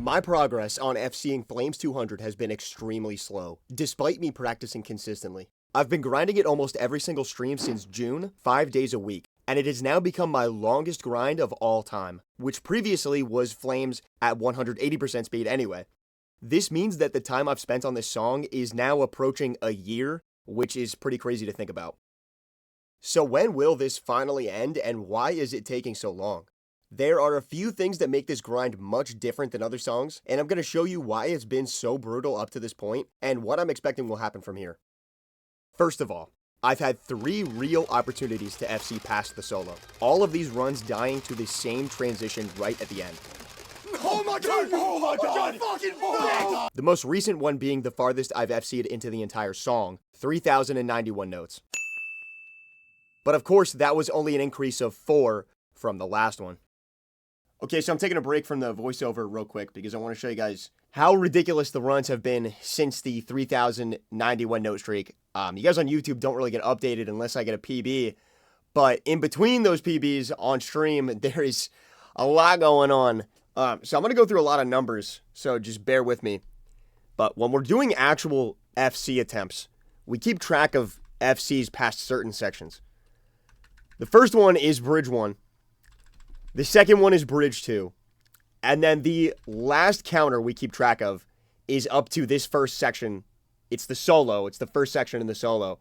My progress on FCing Flames 200 has been extremely slow, despite me practicing consistently. I've been grinding it almost every single stream since June, 5 days a week, and it has now become my longest grind of all time, which previously was Flames at 180% speed anyway. This means that the time I've spent on this song is now approaching a year, which is pretty crazy to think about. So when will this finally end, and why is it taking so long? There are a few things that make this grind much different than other songs, and I'm going to show you why it's been so brutal up to this point, and what I'm expecting will happen from here. First of all, I've had 3 real opportunities to FC past the solo. All of these runs dying to the same transition right at the end. Oh my god! Oh my god! Fucking The most recent one being the farthest I've FC'd into the entire song, 3,091 notes. But of course, that was only an increase of 4 from the last one. Okay, so I'm taking a break from the voiceover real quick because I want to show you guys how ridiculous the runs have been since the 3,091 note streak. You guys on YouTube don't really get updated unless I get a PB, but in between those PBs on stream, there is a lot going on. So I'm going to go through a lot of numbers, so just bear with me. But when we're doing actual FC attempts, we keep track of FCs past certain sections. The first one is Bridge 1. The second one is Bridge 2. And then the last counter we keep track of is up to this first section. It's the solo. It's the first section in the solo.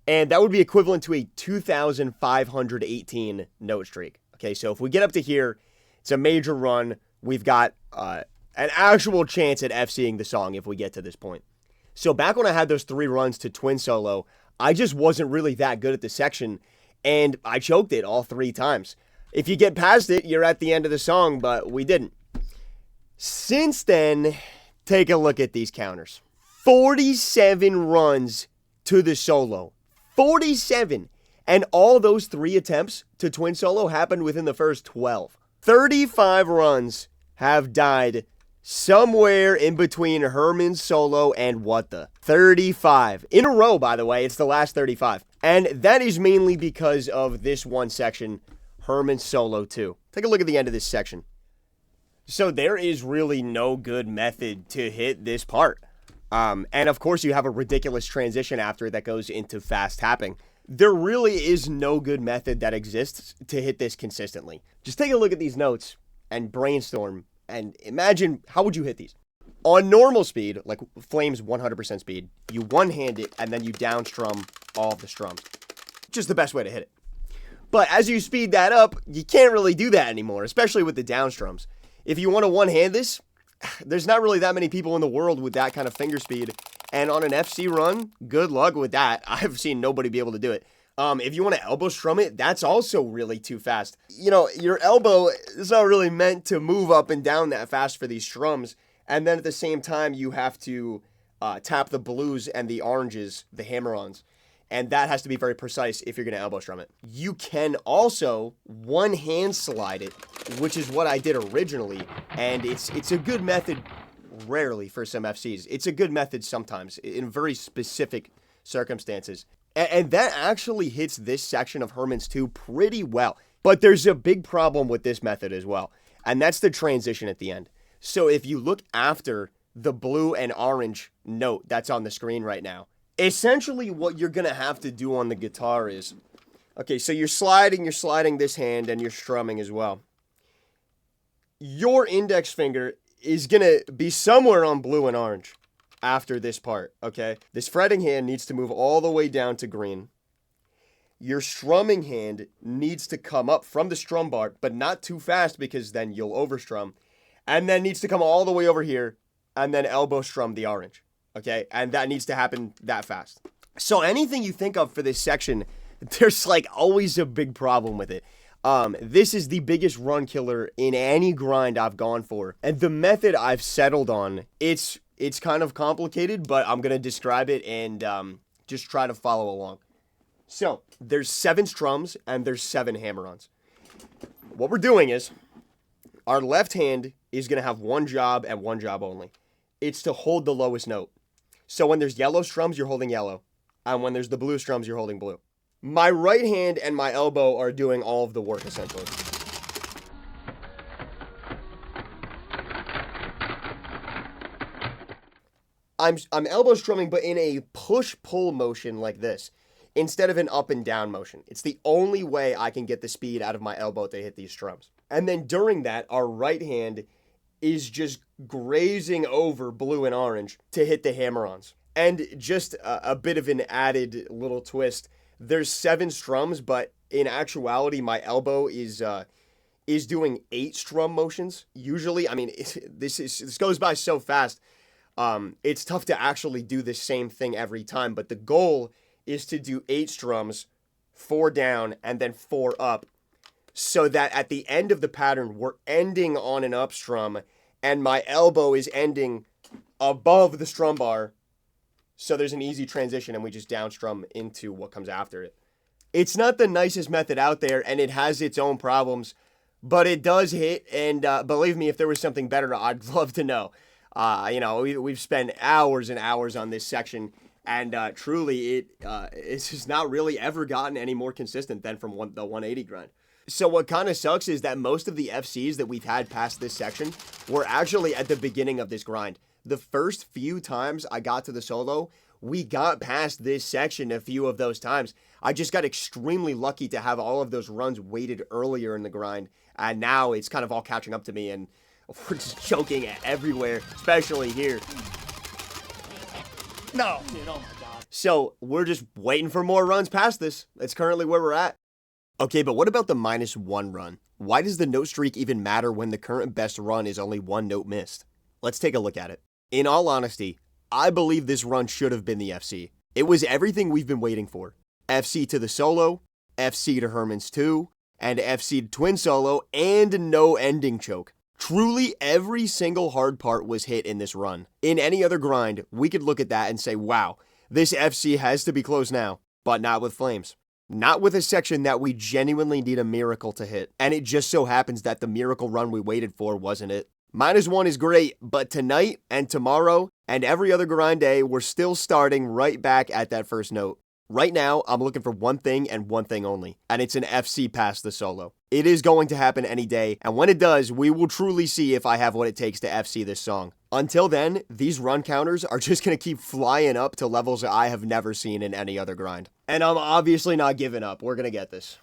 And that would be equivalent to a 2,518 note streak. Okay, so if we get up to here, it's a major run. We've got an actual chance at FCing the song if we get to this point. So back when I had those 3 runs to twin solo, I just wasn't really that good at the section, and I choked it all 3 times. If you get past it, you're at the end of the song, but we didn't. Since then, take a look at these counters. 47 runs to the solo. 47! And all those 3 attempts to twin solo happened within the first 12. 35 runs have died somewhere in between Herman's solo and what the. 35. In a row, by the way. It's the last 35. And that is mainly because of this one section, Herman's solo 2. Take a look at the end of this section. So there is really no good method to hit this part. And of course you have a ridiculous transition after that goes into fast tapping. There really is no good method that exists to hit this consistently. Just take a look at these notes and brainstorm and imagine how would you hit these. On normal speed, like Flames 100% speed, you one-hand it and then you down strum all of the strums. Just the best way to hit it. But as you speed that up, you can't really do that anymore, especially with the down strums. If you want to one-hand this, there's not really that many people in the world with that kind of finger speed. And on an FC run, good luck with that. I've seen nobody be able to do it. If you want to elbow strum it, that's also really too fast. You know, your elbow is not really meant to move up and down that fast for these strums. And then at the same time, you have to tap the blues and the oranges, the hammer-ons. And that has to be very precise if you're going to elbow strum it. You can also one-hand slide it, which is what I did originally. And it's a good method rarely for some FCs. It's a good method sometimes in very specific circumstances. And that actually hits this section of Herman's 2 pretty well. But there's a big problem with this method as well. And that's the transition at the end. So if you look after the blue and orange note that's on the screen right now, essentially what you're going to have to do on the guitar is, okay, so you're sliding this hand and you're strumming as well. Your index finger is going to be somewhere on blue and orange after this part, okay? This fretting hand needs to move all the way down to green. Your strumming hand needs to come up from the strum bar, but not too fast because then you'll overstrum. And then needs to come all the way over here and then elbow strum the orange, okay? And that needs to happen that fast. So anything you think of for this section, there's like always a big problem with it. This is the biggest run killer in any grind I've gone for. And the method I've settled on, it's kind of complicated, but I'm going to describe it and just try to follow along. So, there's 7 strums and there's 7 hammer-ons. What we're doing is, our left hand is going to have one job and one job only. It's to hold the lowest note. So when there's yellow strums, you're holding yellow. And when there's the blue strums, you're holding blue. My right hand and my elbow are doing all of the work, essentially. I'm elbow strumming, but in a push-pull motion like this, instead of an up and down motion. It's the only way I can get the speed out of my elbow to hit these strums. And then during that, our right hand is just grazing over blue and orange to hit the hammer-ons. And just a bit of an added little twist. There's 7 strums, but in actuality, my elbow is doing 8 strum motions. Usually, I mean, this goes by so fast. It's tough to actually do the same thing every time, but the goal is to do 8 strums, 4 down, and then 4 up, so that at the end of the pattern, we're ending on an up strum, and my elbow is ending above the strum bar, so there's an easy transition, and we just down strum into what comes after it. It's not the nicest method out there, and it has its own problems, but it does hit, and believe me, if there was something better, I'd love to know. We've spent hours and hours on this section, and truly, it's just not really ever gotten any more consistent than from the 180 grind. So what kind of sucks is that most of the FCs that we've had past this section were actually at the beginning of this grind. The first few times I got to the solo, we got past this section a few of those times. I just got extremely lucky to have all of those runs weighted earlier in the grind, and now it's kind of all catching up to me, and we're just choking everywhere, especially here. No. Dude, oh my God. So we're just waiting for more runs past this. That's currently where we're at. Okay, but what about the -1 run? Why does the note streak even matter when the current best run is only 1 note missed? Let's take a look at it. In all honesty, I believe this run should have been the FC. It was everything we've been waiting for. FC to the solo, FC to Herman's 2, and FC to twin solo, and no ending choke. Truly, every single hard part was hit in this run. In any other grind, we could look at that and say, wow, this FC has to be close now, but not with Flames. Not with a section that we genuinely need a miracle to hit, and it just so happens that the miracle run we waited for wasn't it. -1 is great, but tonight and tomorrow and every other grind day, we're still starting right back at that first note. Right now, I'm looking for one thing and one thing only, and it's an FC past the solo. It is going to happen any day, and when it does, we will truly see if I have what it takes to FC this song. Until then, these run counters are just going to keep flying up to levels that I have never seen in any other grind. And I'm obviously not giving up. We're going to get this.